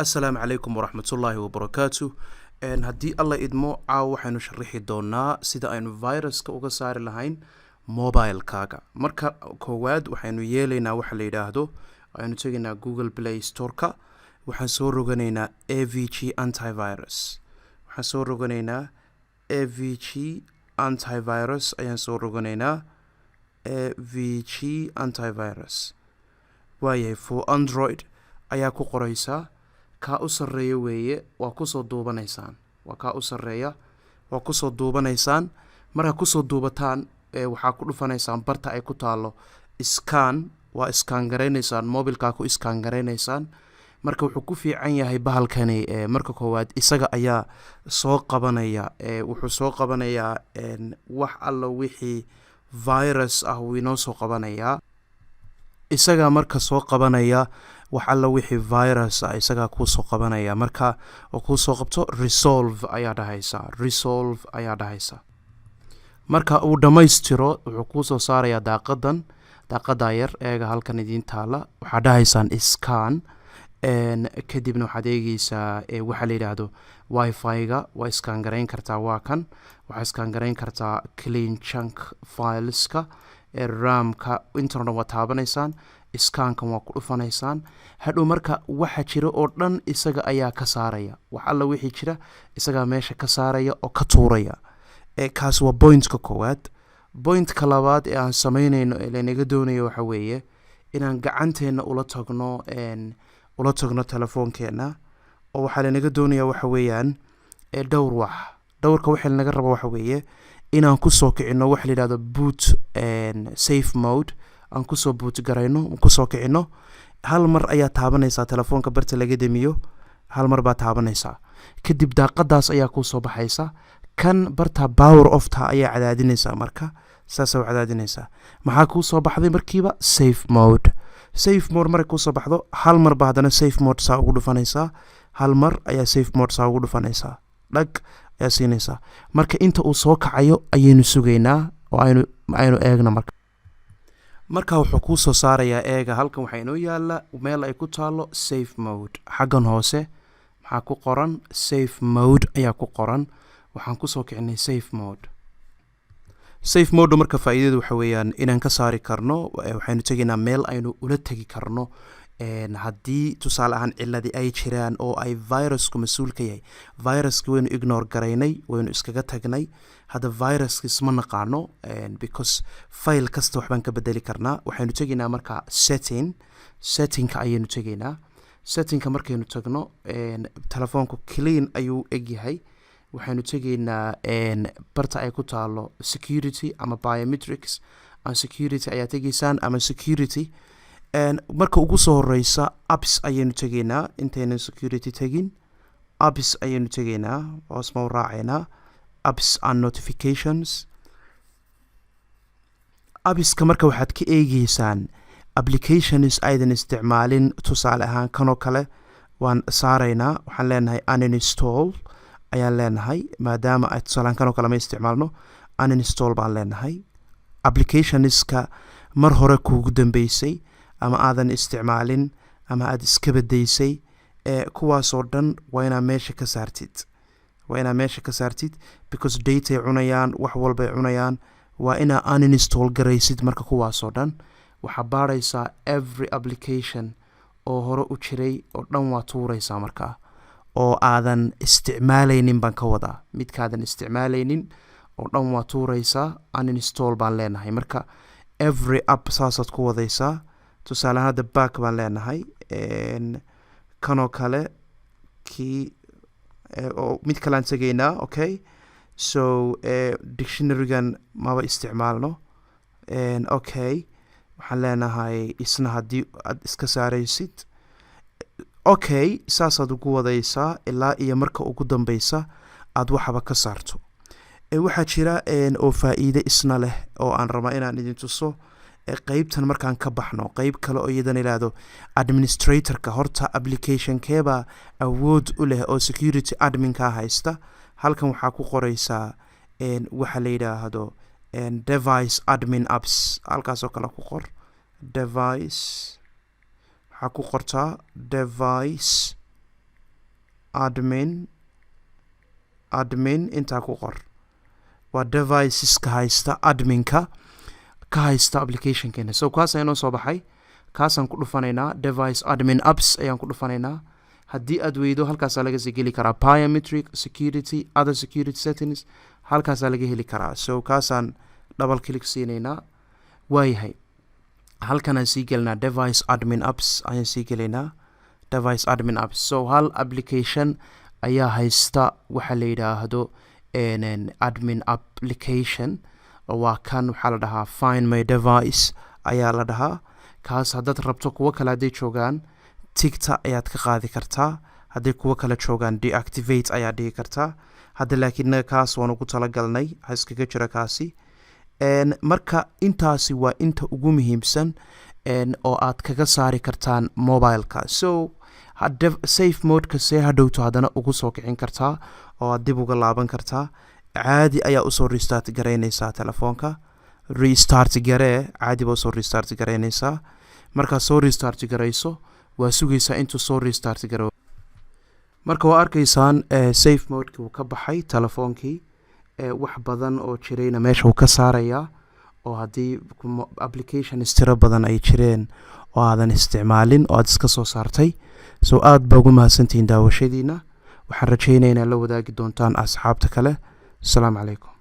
السلام عليكم ورحمة الله وبركاته. هدي الله إدمو waxaynu sharixi doonaa sida aynu viruska uga saari lahayn mobilekaaga. Marka koowaad waxaynu yeelaynaa waxa la yiraahdo aynu tagaynaa Google Play Store-ka, waxaan soo roganaynaa AVG antivirus. Waxaan soo roganaynaa AVG antivirus ayaan soo roganaynaa AVG antivirus. Waayahay for Android ayaa ku qoraysaa ka u sareeyo weeye waa ku soo duubanaysaan waa ku soo duubanaysaan marka ku soo duubataan waxa ku dhufanaysaan barta ay ku taalo scan gareynaysaan mobilka ku scan gareynaysaan marka wuxuu ku fiican yahay bahalkani marka koowaad isaga ayaa soo qabanaya wuxuu soo qabanayaa wax alla wixii virus ah uu inoo soo qabanaya isaga marka soo qabanaya wax alla wixii virus ah isaga ku soo qabanaya marka oo ku soo qabto resolve ayaa dhahaysa marka uu dhameystiro wuxuu ku soo saaraya daaqada yar eega halkan idin taala waxa dhahaysaan scan kadibna waxaad eegaysaa waxa la yiraahdo wifi-ga waa scan gareyn kartaa waa kan waxa scan gareyn kartaa clean chunk fileska RAM-ka internet waa taabanaysaan scan-kan waa ku dhufanaysaan hadhow marka waxa jira oo dhan isaga ayaa ka saaraya wax alla wixii jira isaga meesha ka saaraya oo ka tuuraya kaas waa point-ka koowaad. Point-ka labaad ee aan sameynayno ee naga doonayo waxa weeye inaan gacanteena ula tagno telefoonkeena oo waxa naga doonaya waxa weeyaan dhowrka waxa naga rabo waxa weeye inaan ku soo kicino wax la yiraahdo boot safe mode aan ku soo boot gareyno ku soo kicino hal mar ayaa taabanaysa telefoonka barta laga damiyo hal mar baa taabanaysa kadib daaqadaas ayaa ku soo baxaysa kan barta power off ta ayaa cadaadinaysa marka saas oo cadaadinaysa maxaa ku soo baxday markiiba safe mode markay ku soo baxdo hal mar baa hadana safe mode saa ugu dhufanaysa hal mar ayaa safe mode saa ugu dhufanaysa dhag ayaa siinaysa marka inta uu soo kacayo ayaynu sugaynaa oo aynu eegno marka wuxuu ku soo saarayaa eega halkan waxa inoo yaala meel ay ku taalo safe mode xagan hoose maxaa ku qoran safe mode ayaa ku qoran waxaan ku soo kicinay safe mode marka faa'iidadu waxa weeyaan inaan ka saari karno waxaynu taginaa meel aynu ula tagi karno haddii tusaale ahaan ciladi ay jiraan oo ay virusku mas'uul ka yahay viruska waynu ignore garaynay waynu iskaga tagnay hadda viruska isma naqaano because file kasta waxbaan ka bedeli karnaa waxaynu taginaa marka settingka ayaynu taginaa settingka markaynu tagno telefoonku clean ayuu egyahay waxaynu taginaa barta ay ku taalo security ama biometrics and security ayaa tagiysaan ama security marka ugu soo horeysa apps ayaynu tageynaa intaynan security tagin apps ayaynu tageynaa hoos ma raacaynaa apps and notifications appska marka waxaad ka eegaysaan applications aydan isticmaalin tusaale ahaan kanoo kale waan saaraynaa waxaan leenahay uninstall ayaan leenahay maadaama ay tusaale kanoo kale ma isticmaalno uninstall baan leenahay applicationska mar hore kuugu dambeysay ama aadan isticmaalin ama aad iska badaysay kuwaas oo dhan waa inaad meesha ka saartid because data ay cunayaan wax walba ay cunayaan waa inaad uninstall garaysid marka kuwaas oo dhan waxaa baaraysaa every application oo hore u jiray oo dhan waa tuuraysaa markaa oo aadan isticmaalaynin baan ka wadaa midkaadan isticmaalaynin oo dhan waa tuuraysaa uninstall baan leenahay marka every app saasaad ku wadaysaa tusaale hadda back baan leenahay kanoo kale kii oo mid kale aan tagaynaa okay so dictionary-gan maba isticmaalno okay waxaan leenahay isna haddii aad iska saaraysid okay saasaad ugu wadaysaa ilaa iyo marka ugu dambeysa aad waxaba ka saarto waxaa jira oo faa'iido isna leh oo aan rabaa inaan idin tuso qaybtan markaan ka baxno qayb kale oo iyadan ilaado administratorka horta application keeba awood u leh oo security admin-ka haysta halkan waxaa ku qoraysaa waxa la yiraahdo device admin apps halkaas oo kale ku qor device waxaa ku qortaa device admin intaa ku qor waa deviceska haysta adminka ka haysta applicationkeena so kaas ayaan soo baxay kaasaan ku dhufanaynaa device admin apps ayaan ku dhufanaynaa haddii aad weydo halkaasaa laga sii geli karaa biometric security other security settings halkaasaa laga heli karaa so kaasaan double click siinaynaa waayahay halkanaan sii gelinaa device admin apps ayaan sii gelaynaa device admin apps so hal application ayaa haysta waxa la yidhaahdo admin application waa kan waxaa la dhahaa find my device ayaa la dhahaa kaas haddaad rabto kuwo kale hadday joogaan tigta ayaad ka qaadi kartaa hadday kuwo kale joogaan deactivate ayaad dhigi kartaa hadda laakiin kaas waan ugu talagalnay ha iskaga jira kaasi marka intaasi waa inta ugu muhiimsan oo aad kaga saari kartaan mobileka so safe modeka see hadhowto haddana ugu soo kicin kartaa oo aad dib uga laaban kartaa caadi ayaa usoo restart garaynaysaa telefoonka restart garee caadi baa usoo restart garaynaysaa markaad soo restart garayso waa sugaysaa intuu soo restart garo marka waa arkaysaan safe modeki uu ka baxay telefoonkii wax badan oo jirayna meesha uu ka saarayaa oo haddii applications tiro badan ay jireen oo aadan isticmaalin oo aad iska soo saartay so aad baa ugu mahadsantihiin daawashadiina waxaan rajaynayaa inaad la wadaagi doontaan asxaabta kale asalaamu calaykum